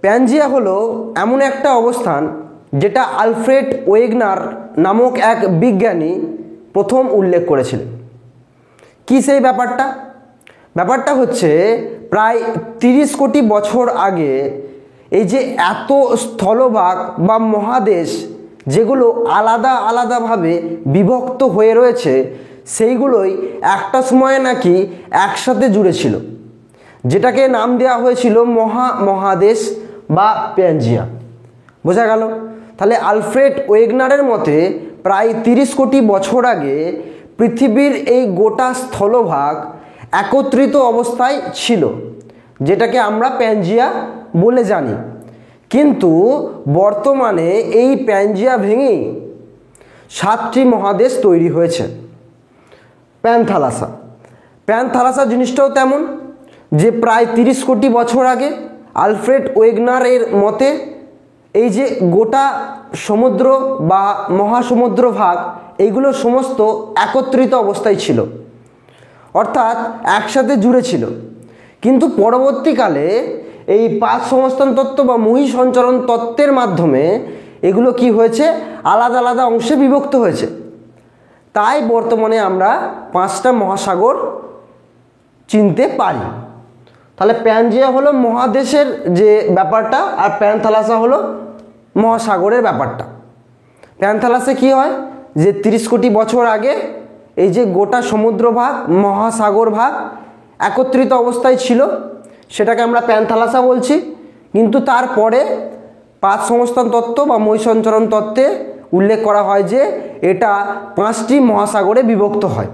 Pangaea হলো এমন একটা অবস্থান যেটা আলফ্রেড ওয়েগনার নামক এক বিজ্ঞানী প্রথম উল্লেখ করেছিলেন। কি সেই ব্যাপারটা হচ্ছে প্রায় 30 কোটি বছর আগে এই যে এত স্থলভাগ বা মহাদেশ যেগুলো আলাদা আলাদাভাবে বিভক্ত হয়ে রয়েছে সেইগুলোই একটা সময় নাকি একসাথে জুড়ে ছিল, যেটাকে নাম দেওয়া হয়েছিল মহাদেশ বা প্যানজিয়া। বোঝা গেল? তাহলে আলফ্রেড ওয়েগনারের মতে প্রায় 30 কোটি বছর আগে পৃথিবীর এই গোটা স্থলভাগ একত্রিত অবস্থায় ছিল, যেটাকে আমরা প্যানজিয়া বলে জানি। কিন্তু বর্তমানে এই প্যানজিয়া ভেঙেই 7টি মহাদেশ তৈরি হয়েছে। প্যানথালাসা জিনিসটাও তেমন, যে প্রায় 30 কোটি বছর আগে আলফ্রেড ওয়েগনারের মতে এই যে গোটা সমুদ্র বা মহাসমুদ্র ভাগ এইগুলো সমস্ত একত্রিত অবস্থায় ছিল, অর্থাৎ একসাথে জুড়ে ছিল। কিন্তু পরবর্তীকালে এই 5 সংস্থান তত্ত্ব বা মহাসঞ্চরণ তত্ত্বের মাধ্যমে এগুলো কি হয়েছে, আলাদা আলাদা অংশে বিভক্ত হয়েছে। তাই বর্তমানে আমরা 5টা মহাসাগর চিনতে পারি। তাহলে প্যানজিয়া হলো মহাদেশের যে ব্যাপারটা, আর প্যানথালাসা হলো মহাসাগরের ব্যাপারটা। প্যানথালাসে কি হয়, যে 30 কোটি বছর আগে এই যে গোটা সমুদ্র ভাগ মহাসাগর ভাগ একত্রিত অবস্থায় ছিল, সেটাকে আমরা প্যানথালাসা বলছি। কিন্তু তারপরে 5 সংস্থান তত্ত্ব বা মহাসঞ্চরণ তত্ত্বে উল্লেখ করা হয় যে এটা 5টি মহাসাগরে বিভক্ত হয়।